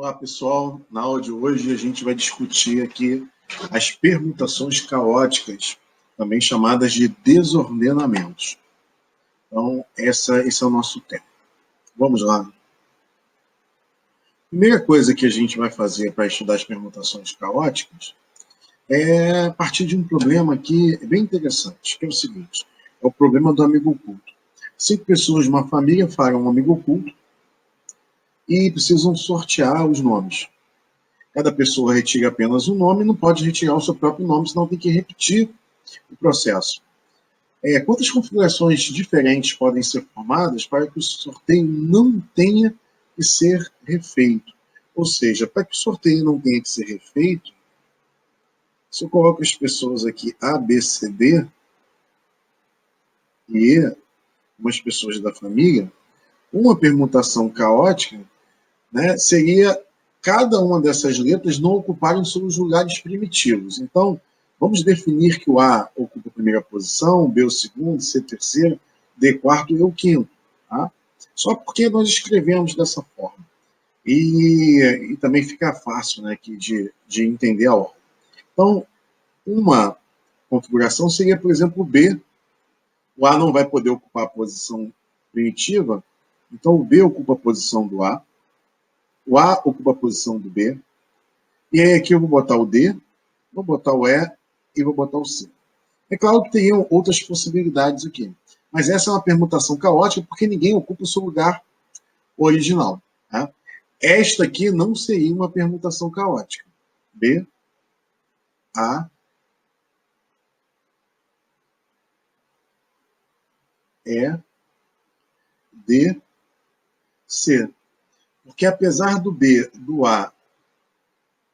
Olá, pessoal. Na aula de hoje a gente vai discutir aqui as permutações caóticas, também chamadas de desordenamentos. Então, esse é o nosso tema. Vamos lá. Primeira coisa que a gente vai fazer para estudar as permutações caóticas é partir de um problema aqui bem interessante, que é o seguinte: é o problema do amigo oculto. 5 pessoas de uma família farão um amigo oculto e precisam sortear os nomes. Cada pessoa retira apenas um nome e não pode retirar o seu próprio nome, senão tem que repetir o processo. Quantas configurações diferentes podem ser formadas para que o sorteio não tenha que ser refeito? Ou seja, para que o sorteio não tenha que ser refeito, se eu coloco as pessoas aqui A, B, C, D e E, umas pessoas da família, uma permutação caótica, né, seria cada uma dessas letras não ocuparem seus lugares primitivos. Então, vamos definir que o A ocupa a primeira posição, o B o segundo, C terceiro, D quarto e o quinto. Tá? Só porque nós escrevemos dessa forma. E também fica fácil, né, de entender a ordem. Então, uma configuração seria, por exemplo, o B. O A não vai poder ocupar a posição primitiva, então o B ocupa a posição do A. O A ocupa a posição do B. E aí aqui eu vou botar o D, vou botar o E e vou botar o C. É claro que teriam outras possibilidades aqui. Mas essa é uma permutação caótica porque ninguém ocupa o seu lugar original. Tá? Esta aqui não seria uma permutação caótica. B, A, E, D, C. Porque apesar do B, do A,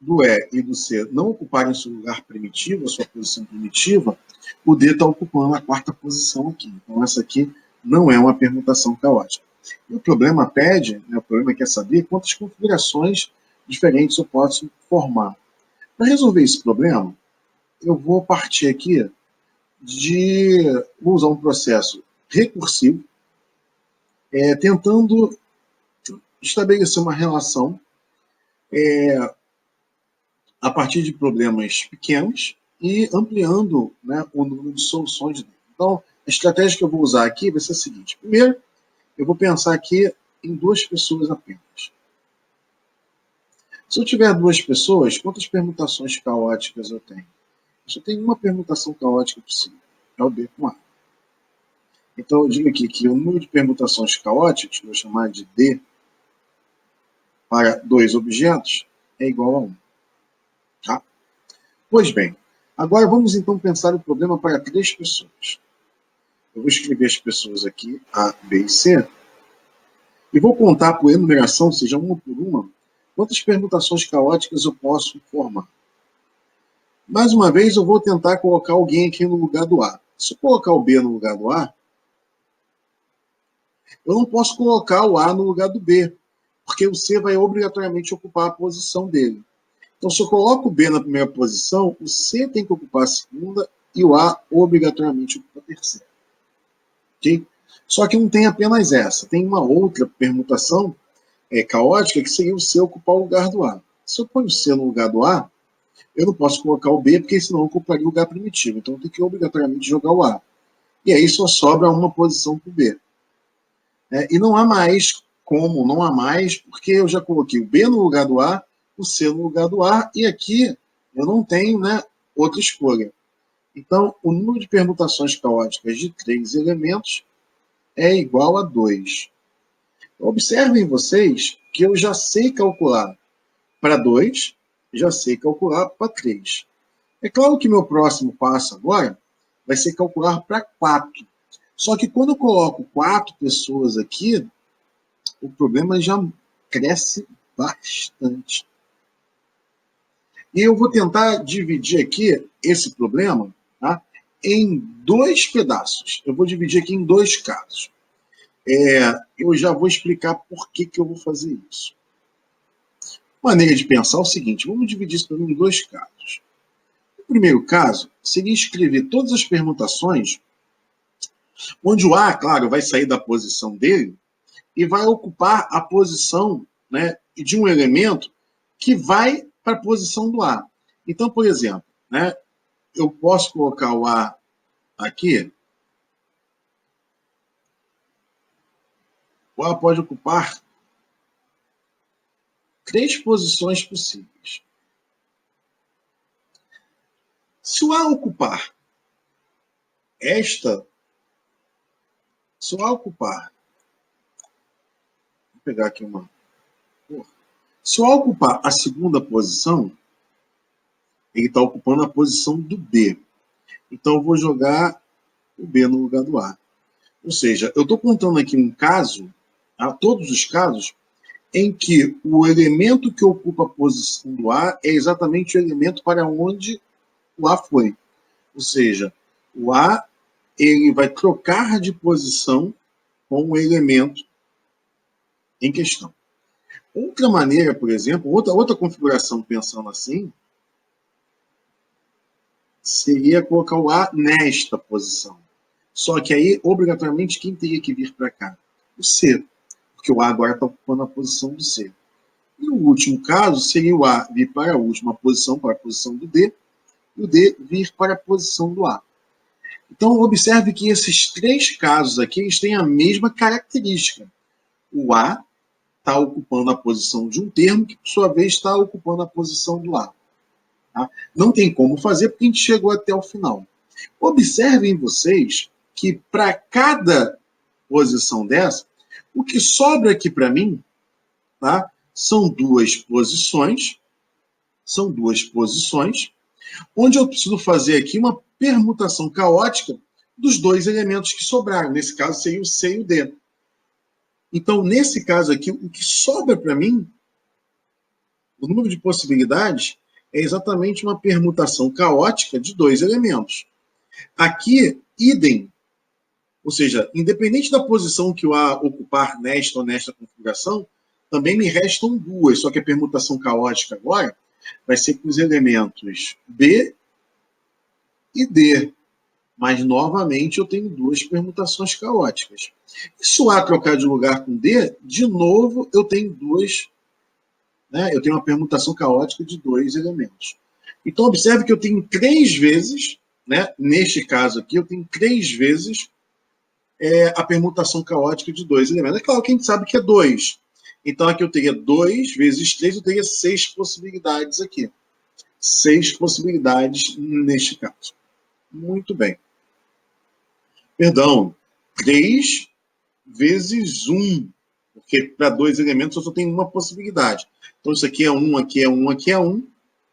do E e do C não ocuparem seu lugar primitivo, a sua posição primitiva, o D está ocupando a quarta posição aqui. Então, essa aqui não é uma permutação caótica. E o problema pede, né, o problema quer saber quantas configurações diferentes eu posso formar. Para resolver esse problema, eu vou partir aqui vou usar um processo recursivo, tentando estabelecer uma relação a partir de problemas pequenos e ampliando, né, o número de soluções dele. Então, a estratégia que eu vou usar aqui vai ser a seguinte. Primeiro, eu vou pensar aqui em 2 pessoas apenas. Se eu tiver 2 pessoas, quantas permutações caóticas eu tenho? Eu só tenho uma permutação caótica possível, é o B com A. Então, eu digo aqui que o número de permutações caóticas, que eu vou chamar de D, para 2 objetos, é igual a 1. Tá? Pois bem, agora vamos então pensar o problema para 3 pessoas. Eu vou escrever as pessoas aqui, A, B e C, e vou contar por enumeração, seja uma por uma, quantas permutações caóticas eu posso formar. Mais uma vez, eu vou tentar colocar alguém aqui no lugar do A. Se eu colocar o B no lugar do A, eu não posso colocar o A no lugar do B, porque o C vai obrigatoriamente ocupar a posição dele. Então, se eu coloco o B na primeira posição, o C tem que ocupar a segunda e o A obrigatoriamente ocupa a terceira. Okay? Só que não tem apenas essa, tem uma outra permutação caótica que seria o C ocupar o lugar do A. Se eu ponho o C no lugar do A, eu não posso colocar o B, porque senão ocuparia o lugar primitivo. Então eu tenho que obrigatoriamente jogar o A. E aí só sobra uma posição para o B. E não há mais como, não há mais, porque eu já coloquei o B no lugar do A, o C no lugar do A, e aqui eu não tenho, né, outra escolha. Então, o número de permutações caóticas de 3 elementos é igual a 2. Observem vocês que eu já sei calcular para 2, já sei calcular para 3. É claro que meu próximo passo agora vai ser calcular para 4. Só que quando eu coloco 4 pessoas aqui, o problema já cresce bastante. E eu vou tentar dividir aqui esse problema, tá, em 2 pedaços. Eu vou dividir aqui em 2 casos. Eu já vou explicar por que eu vou fazer isso. Maneira de pensar é o seguinte: vamos dividir esse problema em 2 casos. O primeiro caso seria escrever todas as permutações, onde o A, claro, vai sair da posição dele e vai ocupar a posição, né, de um elemento que vai para a posição do A. Então, por exemplo, né, eu posso colocar o A aqui. O A pode ocupar 3 posições possíveis. Se o A ocupar esta, se o A ocupar, vou pegar aqui uma. Se o A ocupar a segunda posição, ele está ocupando a posição do B. Então eu vou jogar o B no lugar do A. Ou seja, eu estou contando aqui um caso, todos os casos, em que o elemento que ocupa a posição do A é exatamente o elemento para onde o A foi. Ou seja, o A ele vai trocar de posição com o elemento em questão. Outra maneira, por exemplo, outra configuração pensando assim, seria colocar o A nesta posição. Só que aí, obrigatoriamente, quem teria que vir para cá? O C. Porque o A agora está ocupando a posição do C. E o último caso seria o A vir para a última posição, para a posição do D, e o D vir para a posição do A. Então, observe que esses 3 casos aqui eles têm a mesma característica. O A está ocupando a posição de um termo que, por sua vez, está ocupando a posição do A. Tá? Não tem como fazer porque a gente chegou até o final. Observem vocês que para cada posição dessa, o que sobra aqui para mim, tá, são 2 posições, onde eu preciso fazer aqui uma permutação caótica dos 2 elementos que sobraram. Nesse caso, seria o C e o D. Então, nesse caso aqui, o que sobra para mim, o número de possibilidades, é exatamente uma permutação caótica de 2 elementos. Aqui, idem, ou seja, independente da posição que o A ocupar nesta ou nesta configuração, também me restam 2, só que a permutação caótica agora vai ser com os elementos B e D. Mas, novamente, eu tenho 2 permutações caóticas. E se o A trocar de lugar com D, de novo, eu tenho 2, né? Eu tenho uma permutação caótica de 2 elementos. Então, observe que eu tenho 3 vezes, né? Neste caso aqui, eu tenho 3 vezes a permutação caótica de 2 elementos. É claro que a gente sabe que é 2. Então, aqui eu teria 2 vezes 3, eu teria 6 possibilidades aqui. 6 possibilidades neste caso. Muito bem. Perdão, 3 vezes 1, porque para 2 elementos eu só tenho uma possibilidade. Então, isso aqui é 1, aqui é 1, aqui é 1.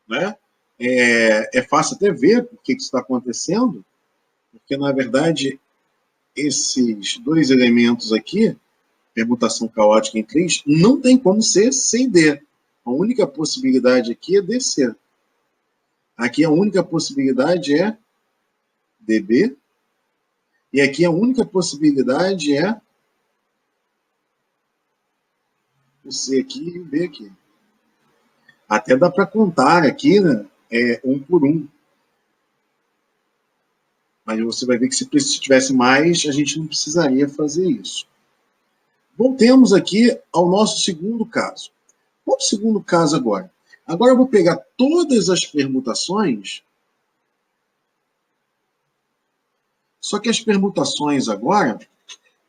Né? É fácil até ver por que isso está acontecendo, porque, na verdade, esses 2 elementos aqui, permutação caótica em 3, não tem como ser C e D. A única possibilidade aqui é DC. Aqui a única possibilidade é DB. E aqui a única possibilidade é o C aqui e o B aqui. Até dá para contar aqui, né? Um por um. Mas você vai ver que se tivesse mais, a gente não precisaria fazer isso. Voltemos aqui ao nosso segundo caso. Vamos ao segundo caso agora. Agora eu vou pegar todas as permutações, só que as permutações agora,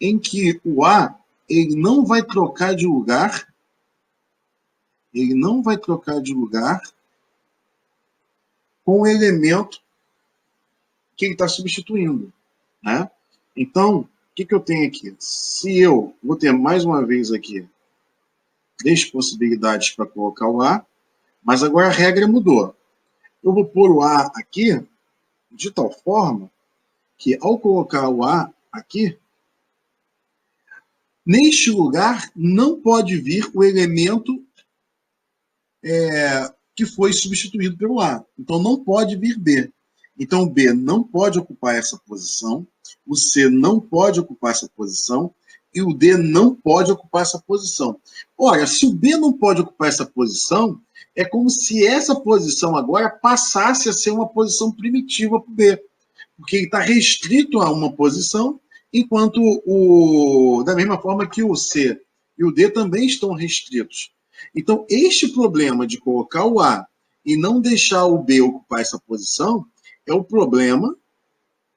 em que o A ele não vai trocar de lugar, com o elemento que ele está substituindo. Né? Então, o que eu tenho aqui? Se eu vou ter mais uma vez aqui 3 possibilidades para colocar o A, mas agora a regra mudou. Eu vou pôr o A aqui de tal forma que, ao colocar o A aqui, neste lugar não pode vir o elemento que foi substituído pelo A. Então, não pode vir B. Então, o B não pode ocupar essa posição, o C não pode ocupar essa posição e o D não pode ocupar essa posição. Ora, se o B não pode ocupar essa posição, é como se essa posição agora passasse a ser uma posição primitiva para o B, porque ele está restrito a uma posição, enquanto da mesma forma que o C e o D também estão restritos. Então, este problema de colocar o A e não deixar o B ocupar essa posição é o problema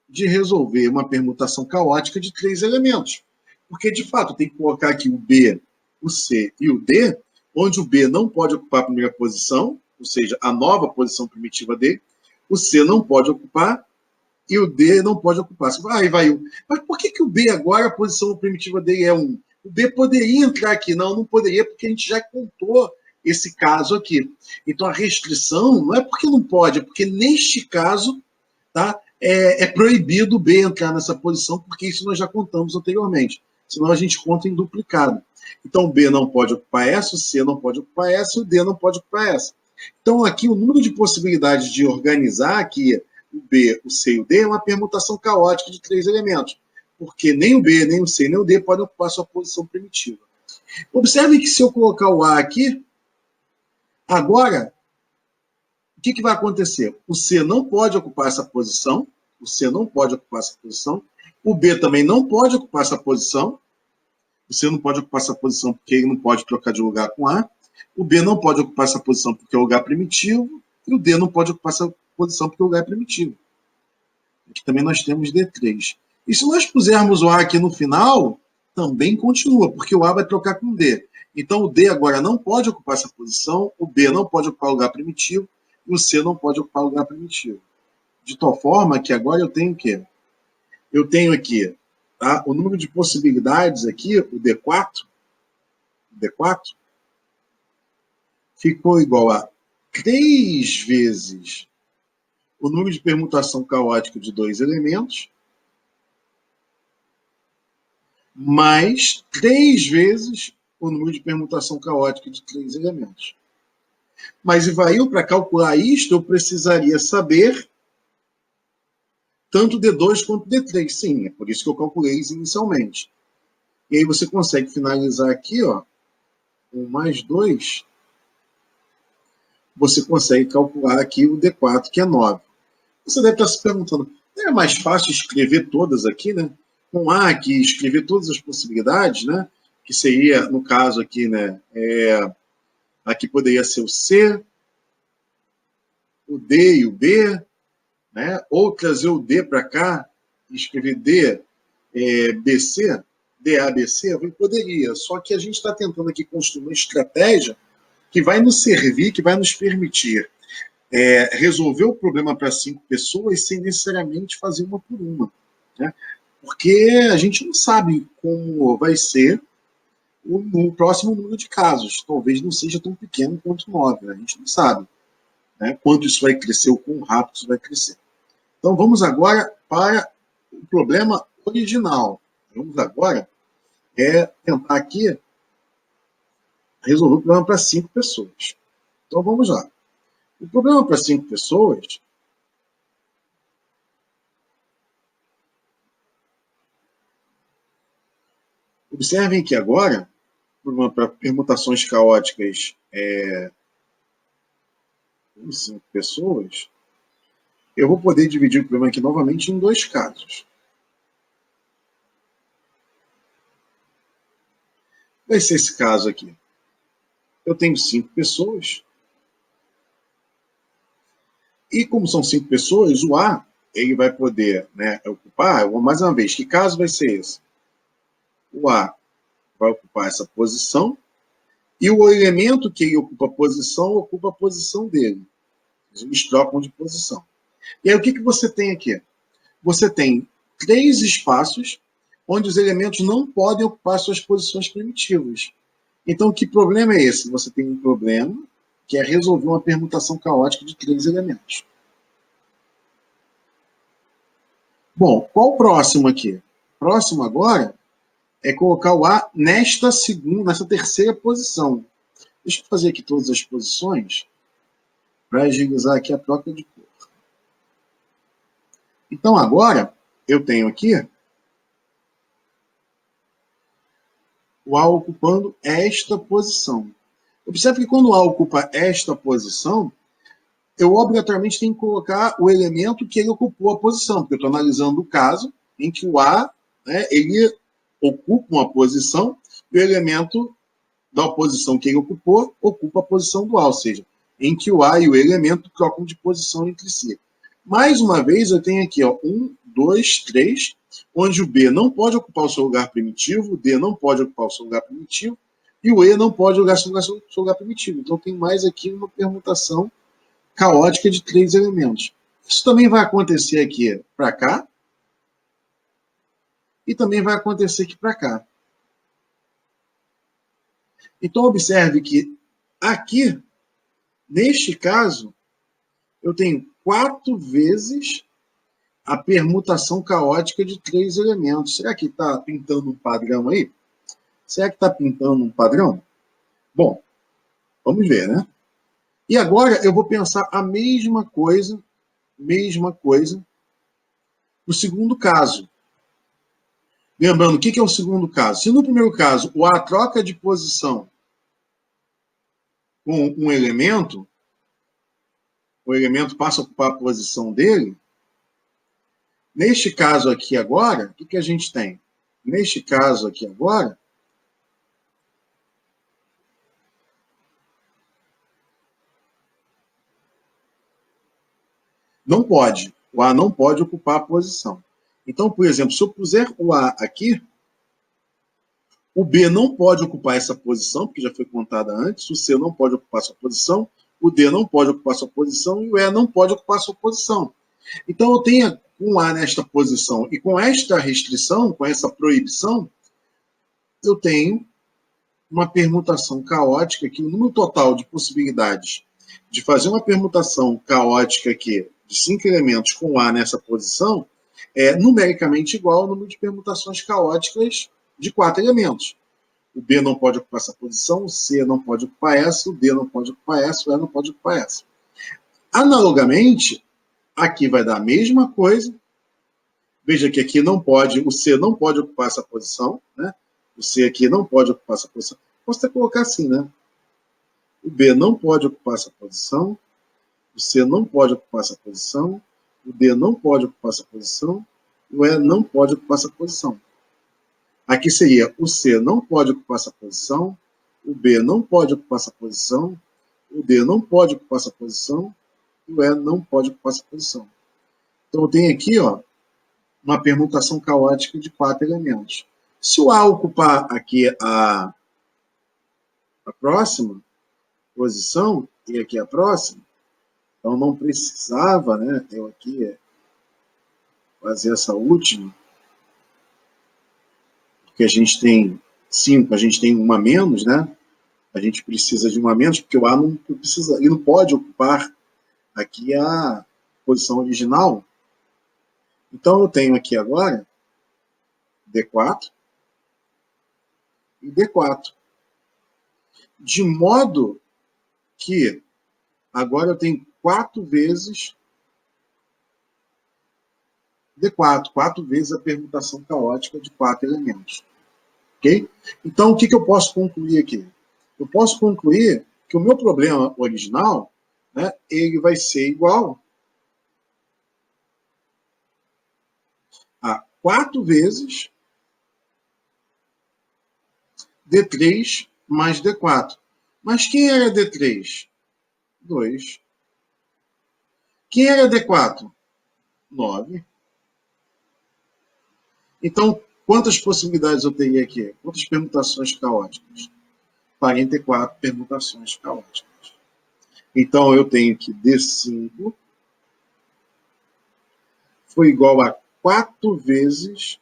de resolver uma permutação caótica de 3 elementos. Porque, de fato, tem que colocar aqui o B, o C e o D, onde o B não pode ocupar a primeira posição, ou seja, a nova posição primitiva D, o C não pode ocupar e o D não pode ocupar. Você vai, vai 1. Mas por que o B agora, a posição primitiva dele é 1? O B poderia entrar aqui. Não poderia, porque a gente já contou esse caso aqui. Então, a restrição não é porque não pode, é porque neste caso, tá, é proibido o B entrar nessa posição, porque isso nós já contamos anteriormente. Senão a gente conta em duplicado. Então, o B não pode ocupar essa, o C não pode ocupar essa, e o D não pode ocupar essa. Então, aqui, o número de possibilidades de organizar aqui o B, o C e o D é uma permutação caótica de 3 elementos, porque nem o B, nem o C, nem o D podem ocupar sua posição primitiva. Observe que se eu colocar o A aqui, agora, o que vai acontecer? O C não pode ocupar essa posição, o C não pode ocupar essa posição, o B também não pode ocupar essa posição, o C não pode ocupar essa posição porque ele não pode trocar de lugar com A, o B não pode ocupar essa posição porque é o lugar primitivo, e o D não pode ocupar essa posição porque o lugar é primitivo. Aqui também nós temos D3. E se nós pusermos o A aqui no final, também continua, porque o A vai trocar com o D. Então o D agora não pode ocupar essa posição, o B não pode ocupar o lugar primitivo, e o C não pode ocupar o lugar primitivo. De tal forma que agora eu tenho o quê? Eu tenho aqui, tá, o número de possibilidades aqui, o D4, ficou igual a 3 vezes o número de permutação caótica de 2 elementos, mais 3 vezes o número de permutação caótica de 3 elementos. Mas, Ivail, para calcular isto, eu precisaria saber tanto D2 quanto D3. Sim, é por isso que eu calculei isso inicialmente. E aí você consegue finalizar aqui, ó, com mais 2, você consegue calcular aqui o D4, que é 9. Você deve estar se perguntando, não é mais fácil escrever todas aqui, né? Com A aqui, escrever todas as possibilidades, né? Que seria, no caso aqui, né? Aqui poderia ser o C, o D e o B, né? Ou trazer o D para cá e escrever D, BC, DABC, poderia. Só que a gente está tentando aqui construir uma estratégia que vai nos servir, que vai nos permitir resolver o problema para 5 pessoas sem necessariamente fazer uma por uma. Né? Porque a gente não sabe como vai ser o próximo número de casos. Talvez não seja tão pequeno quanto 9. Né? A gente não sabe, né, quanto isso vai crescer ou quão rápido isso vai crescer. Então vamos agora para o problema original. Vamos agora tentar aqui resolver o problema para 5 pessoas. Então vamos lá. O problema para 5 pessoas observem que agora, para permutações caóticas em 5 pessoas, eu vou poder dividir o problema aqui novamente em 2 casos. Vai ser esse caso aqui. Eu tenho 5 pessoas. E como são 5 pessoas, o A ele vai poder, né, ocupar, mais uma vez, que caso vai ser esse? O A vai ocupar essa posição e o elemento que ele ocupa a posição dele. Eles trocam de posição. E aí o que você tem aqui? Você tem 3 espaços onde os elementos não podem ocupar suas posições primitivas. Então, que problema é esse? Você tem um problema que é resolver uma permutação caótica de 3 elementos. Bom, qual o próximo aqui? O próximo agora é colocar o A nesta terceira posição. Deixa eu fazer aqui todas as posições para agilizar aqui a troca de cor. Então, agora, eu tenho aqui o A ocupando esta posição. Observe que quando o A ocupa esta posição, eu obrigatoriamente tenho que colocar o elemento que ele ocupou a posição, porque eu estou analisando o caso em que o A, né, ele ocupa uma posição e o elemento da oposição que ele ocupou, ocupa a posição do A, ou seja, em que o A e o elemento trocam de posição entre si. Mais uma vez, eu tenho aqui, ó, 1, 2, 3, onde o B não pode ocupar o seu lugar primitivo, o D não pode ocupar o seu lugar primitivo, e o E não pode ocupar o seu lugar primitivo. Então, tem mais aqui uma permutação caótica de 3 elementos. Isso também vai acontecer aqui para cá, e também vai acontecer aqui para cá. Então, observe que aqui, neste caso, eu tenho 4 vezes a permutação caótica de 3 elementos. Será que está pintando um padrão aí? Será que está pintando um padrão? Bom, vamos ver, né? E agora eu vou pensar a mesma coisa no segundo caso. Lembrando, o que é o segundo caso? Se no primeiro caso o A troca de posição com um elemento, o elemento passa a ocupar a posição dele, neste caso aqui agora, o que a gente tem? Neste caso aqui agora, não pode. O A não pode ocupar a posição. Então, por exemplo, se eu puser o A aqui, o B não pode ocupar essa posição, porque já foi contada antes, o C não pode ocupar sua posição, o D não pode ocupar sua posição e o E não pode ocupar sua posição. Então, eu tenho um A nesta posição e com esta restrição, com essa proibição, eu tenho uma permutação caótica que o número total de possibilidades de fazer uma permutação caótica aqui de 5 elementos com A nessa posição é numericamente igual ao número de permutações caóticas de 4 elementos. O B não pode ocupar essa posição, o C não pode ocupar essa, o D não pode ocupar essa, o E não pode ocupar essa. Analogamente, aqui vai dar a mesma coisa. Veja que aqui não pode, o C não pode ocupar essa posição, né? O C aqui não pode ocupar essa posição. Posso até colocar assim, né? O B não pode ocupar essa posição, o C não pode ocupar essa posição, o D não pode ocupar essa posição, o E não pode ocupar essa posição. Aqui seria o C não pode ocupar essa posição, o B não pode ocupar essa posição, o D não pode ocupar essa posição, e o E não pode ocupar essa posição. Então eu tenho aqui, ó, uma permutação caótica de 4 elementos. Se o A ocupar aqui a próxima posição, e aqui a próxima, então não precisava, né, eu aqui fazer essa última, porque a gente tem 5, a gente tem uma a menos, né? A gente precisa de uma a menos, porque o A não precisa, ele não pode ocupar aqui a posição original. Então eu tenho aqui agora D4 e D4. De modo que agora eu tenho 4 vezes D4, 4 vezes a permutação caótica de 4 elementos. Ok? Então, o que eu posso concluir aqui? Eu posso concluir que o meu problema original, né, ele vai ser igual a 4 vezes D3 mais D4. Mas quem era D3? 2. Quem era D4? 9. Então, quantas possibilidades eu teria aqui? Quantas permutações caóticas? 44 permutações caóticas. Então, eu tenho que D5 foi igual a 4 vezes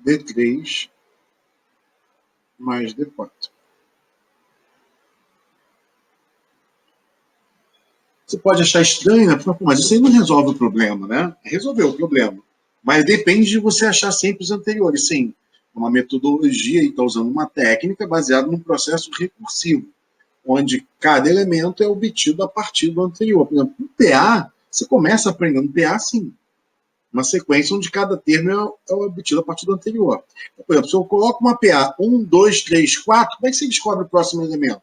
D3 mais D4. Você pode achar estranho, né? Mas isso aí não resolve o problema, né? Resolveu o problema. Mas depende de você achar sempre os anteriores. Sim, uma metodologia e está usando uma técnica baseada num processo recursivo, onde cada elemento é obtido a partir do anterior. Por exemplo, no PA, você começa aprendendo PA, sim. Uma sequência onde cada termo é obtido a partir do anterior. Então, por exemplo, se eu coloco uma PA 1, 2, 3, 4, como é que você descobre o próximo elemento?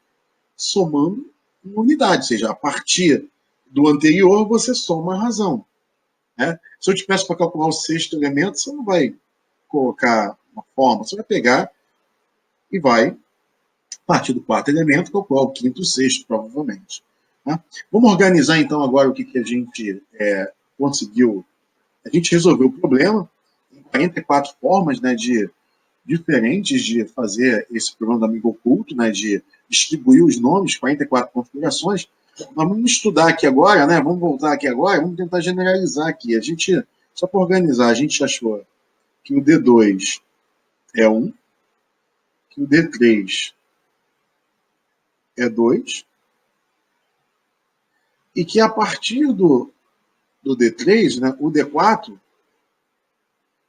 Somando uma unidade, ou seja, a partir do anterior você soma a razão. Né? Se eu te peço para calcular o sexto elemento, você não vai colocar uma forma, você vai pegar e vai partir do quarto elemento, calcular o quinto e o sexto, provavelmente. Né? Vamos organizar, então, agora o que a gente conseguiu. A gente resolveu o problema, tem 44 formas, né, diferentes de fazer esse problema do amigo oculto, né, de distribuir os nomes, 44 configurações. Nós vamos estudar aqui agora, né, vamos voltar aqui agora, vamos tentar generalizar aqui. A gente, só para organizar, a gente achou que o D2 é 1, que o D3 é 2, e que a partir do D3, né, o D4,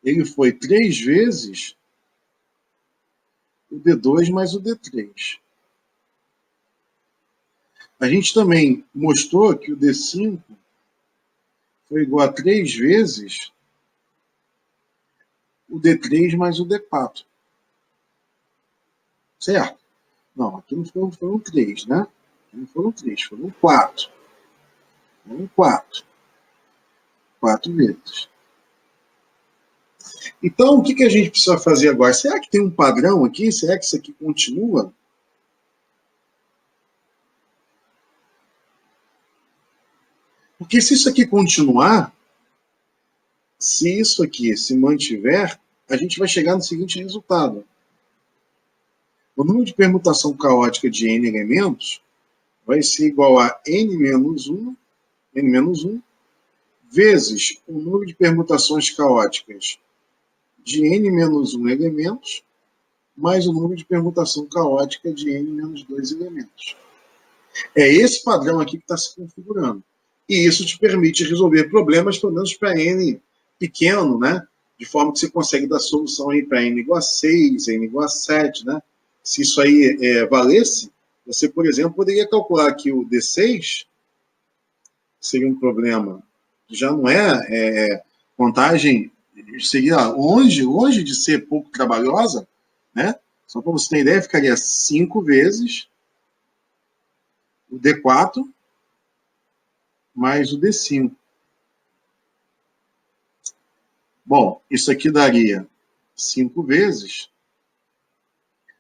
ele foi 3 vezes o D2 mais o D3. A gente também mostrou que o D5 foi igual a 3 vezes o D3 mais o D4. Certo? Não, aqui não foram 3, né? Aqui não foram 3, foram 4. Foram 4. 4 vezes. Então, o que a gente precisa fazer agora? Será que tem um padrão aqui? Será que isso aqui continua? Porque se isso aqui continuar, se isso aqui se mantiver, a gente vai chegar no seguinte resultado. O número de permutação caótica de n elementos vai ser igual a n-1, vezes o número de permutações caóticas de n-1 elementos, mais o número de permutação caótica de n-2 elementos. É esse padrão aqui que está se configurando. E isso te permite resolver problemas, pelo menos para n pequeno, né? De forma que você consegue dar solução para n igual a 6, n igual a 7, né? Se isso aí valesse, você, por exemplo, poderia calcular que o D6 seria um problema que já não contagem, seria longe de ser pouco trabalhosa, né? Só para você ter ideia, ficaria 5 vezes o D4 mais o D5. Bom, isso aqui daria 5 vezes.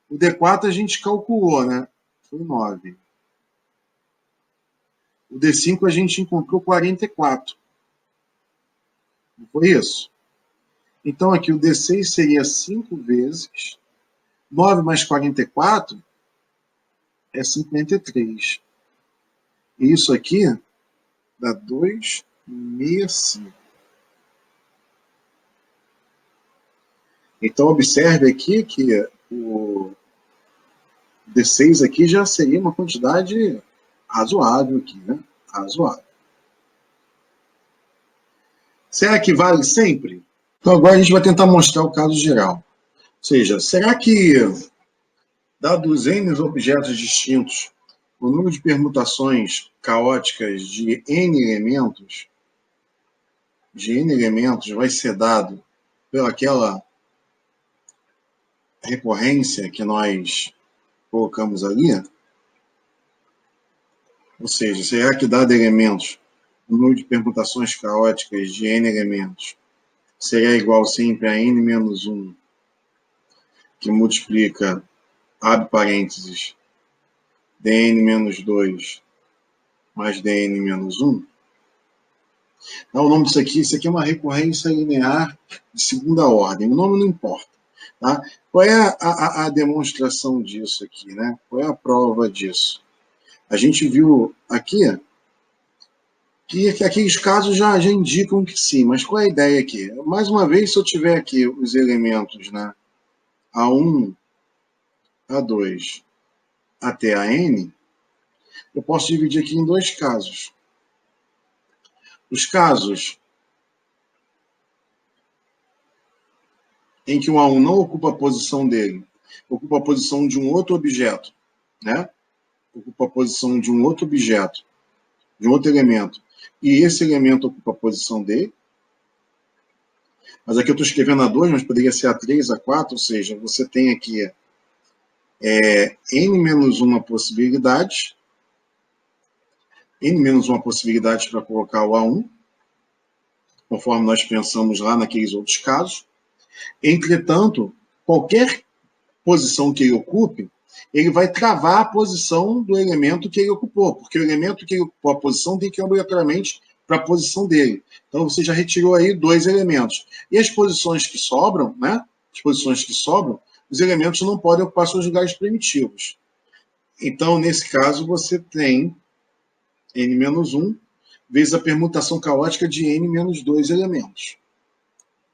O D4 a gente calculou, né? Foi 9. O D5 a gente encontrou 44. Não foi isso? Então aqui o D6 seria 5 vezes. 9 mais 44 é 53. E isso aqui dá 265. Então observe aqui que o D6 aqui já seria uma quantidade razoável aqui, né? Razoável. Será que vale sempre? Então agora a gente vai tentar mostrar o caso geral. Ou seja, será que, dados N objetos distintos, o número de permutações caóticas de N elementos vai ser dado pelaquela recorrência que nós colocamos ali? Ou seja, será que dado elementos, o número de permutações caóticas de N elementos será igual sempre a N-1, que multiplica, abre parênteses, dn-2 mais dn-1? Então, o nome disso aqui é uma recorrência linear de segunda ordem. O nome não importa. Tá? Qual é a demonstração disso aqui? Né? Qual é a prova disso? A gente viu aqui que aqueles casos já indicam que sim, mas qual é a ideia aqui? Mais uma vez, se eu tiver aqui os elementos, né, A1, A2 até a N, eu posso dividir aqui em dois casos. Os casos em que o A1 não ocupa a posição dele, ocupa a posição de um outro objeto, né? Ocupa a posição de um outro objeto, de um outro elemento, e esse elemento ocupa a posição dele. Mas aqui eu estou escrevendo A2, mas poderia ser A3, A4, ou seja, você tem aqui N-1 possibilidades, N-1 possibilidades para colocar o A1, conforme nós pensamos lá naqueles outros casos. Entretanto, qualquer posição que ele ocupe, ele vai travar a posição do elemento que ele ocupou, porque o elemento que ele ocupou a posição tem que ir obrigatoriamente para a posição dele. Então você já retirou aí 2 elementos. E as posições que sobram, né? As posições que sobram, os elementos não podem ocupar seus lugares primitivos. Então, nesse caso, você tem n-1 vezes a permutação caótica de n-2 elementos.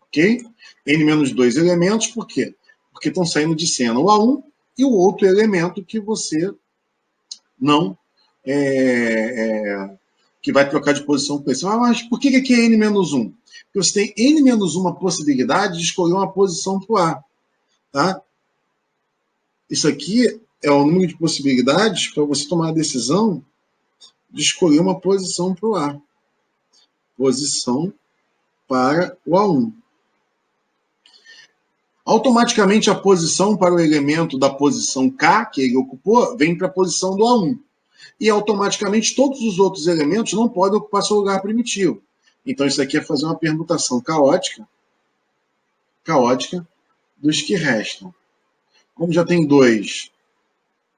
Ok? N-2 elementos, por quê? Porque estão saindo de cena o A1 e o outro elemento que você não que vai trocar de posição com esse. Mas por que aqui é n-1? Porque você tem n-1 possibilidade de escolher uma posição para o A. Tá? Isso aqui é o número de possibilidades para você tomar a decisão de escolher uma posição para o A. Posição para o A1. Automaticamente a posição para o elemento da posição K, que ele ocupou, vem para a posição do A1. E automaticamente todos os outros elementos não podem ocupar seu lugar primitivo. Então isso aqui é fazer uma permutação caótica dos que restam. Como já tem 2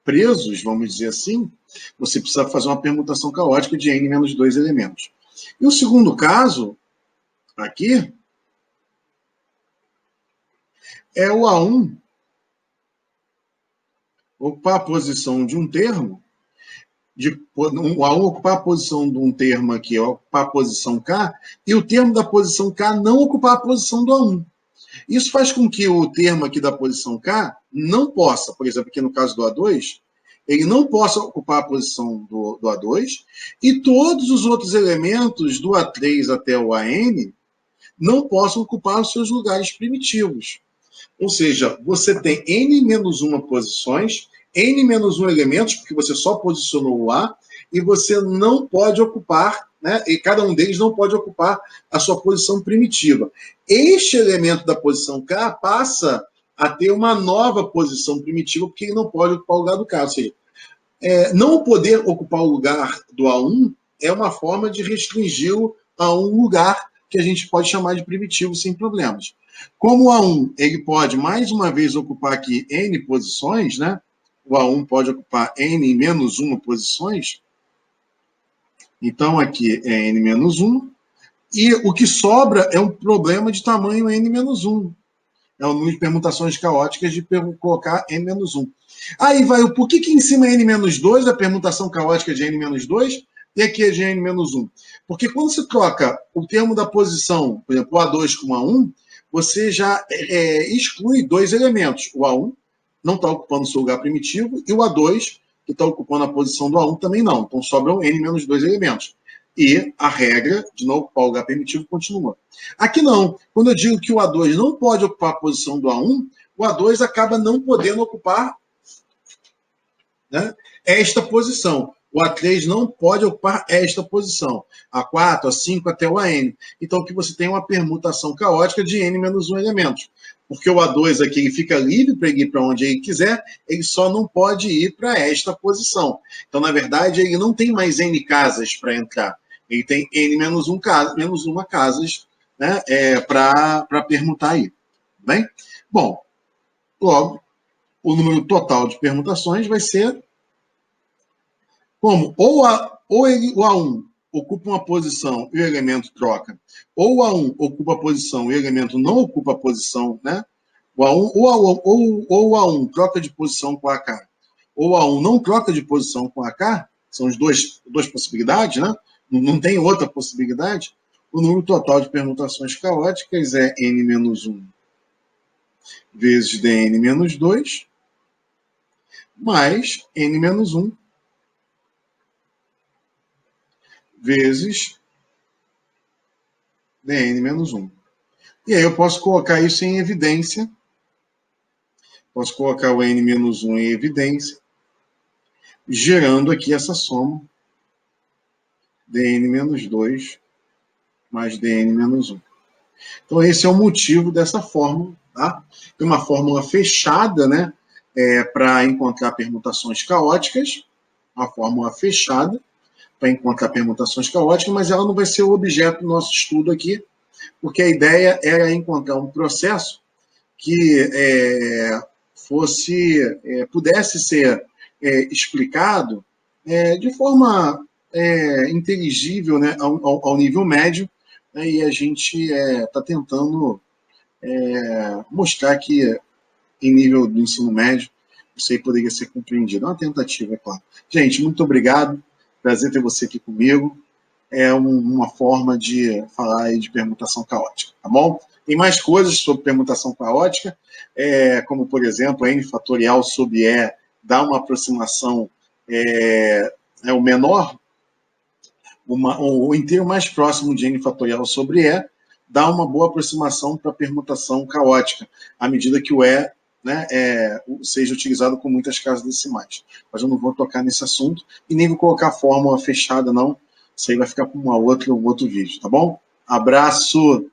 presos, vamos dizer assim, você precisa fazer uma permutação caótica de n-2 elementos. E o segundo caso, aqui, é o A1 ocupar a posição de um termo, o A1 ocupar a posição de um termo aqui, ocupar a posição K, e o termo da posição K não ocupar a posição do A1. Isso faz com que o termo aqui da posição K não possa, por exemplo, aqui no caso do A2, ele não possa ocupar a posição do A2, e todos os outros elementos do A3 até o AN não possam ocupar os seus lugares primitivos. Ou seja, você tem n-1 posições, n-1 elementos, porque você só posicionou o A, e você não pode ocupar, né, e cada um deles não pode ocupar a sua posição primitiva. Este elemento da posição K passa a ter uma nova posição primitiva, porque ele não pode ocupar o lugar do K. Ou seja, não poder ocupar o lugar do A1 é uma forma de restringi-lo a um lugar que a gente pode chamar de primitivo sem problemas. Como o A1 ele pode, mais uma vez, ocupar aqui N posições, né? O A1 pode ocupar N-1 posições. Então, aqui é N-1. E o que sobra é um problema de tamanho N-1. É o número de permutações caóticas de colocar N-1. Aí vai o por que em cima é N-2, a permutação caótica de N-2, e aqui é de N-1. Porque quando você troca o termo da posição, por exemplo, o A2 com o A1, você já exclui 2 elementos. O A1 não está ocupando o seu lugar primitivo, e o A2, que está ocupando a posição do A1, também não. Então sobram N-2 elementos. E a regra de não ocupar o lugar primitivo continua. Aqui não. Quando eu digo que o A2 não pode ocupar a posição do A1, o A2 acaba não podendo ocupar, né, esta posição. O A3 não pode ocupar esta posição. A4, A5 até o AN. Então aqui você tem uma permutação caótica de N-1 elementos. Porque o A2 aqui ele fica livre para ir para onde ele quiser, ele só não pode ir para esta posição. Então, na verdade, ele não tem mais N casas para entrar. Ele tem N-1 casas, né, para permutar aí. Bem? Bom, logo, o número total de permutações vai ser como o A1 ocupa uma posição e o elemento troca, ou o A1 ocupa a posição e o elemento não ocupa a posição, né? Ou o A1 troca de posição com a AK, ou o A1 não troca de posição com a AK, são as duas possibilidades, né? Não tem outra possibilidade. O número total de permutações caóticas é N-1 vezes Dn-2 mais N-1 vezes Dn-1. E aí eu posso colocar isso em evidência. Posso colocar o N-1 em evidência, gerando aqui essa soma Dn-2 mais Dn-1. Então esse é o motivo dessa fórmula. Tá? Tem uma fórmula fechada, né, para encontrar permutações caóticas. Uma fórmula fechada para encontrar permutações caóticas, mas ela não vai ser o objeto do nosso estudo aqui, porque a ideia era encontrar um processo que pudesse ser explicado de forma inteligível, né, ao nível médio, né, e a gente está tentando mostrar que, em nível do ensino médio, isso aí poderia ser compreendido. É uma tentativa, é claro. Gente, muito obrigado. Prazer ter você aqui comigo. É uma forma de falar aí de permutação caótica, tá bom? Tem mais coisas sobre permutação caótica, como, por exemplo, N fatorial sobre E dá uma aproximação, o menor, o inteiro mais próximo de N fatorial sobre E dá uma boa aproximação para a permutação caótica, à medida que o E, né, seja utilizado com muitas casas decimais. Mas eu não vou tocar nesse assunto e nem vou colocar a fórmula fechada, não. Isso aí vai ficar para um outro vídeo, tá bom? Abraço!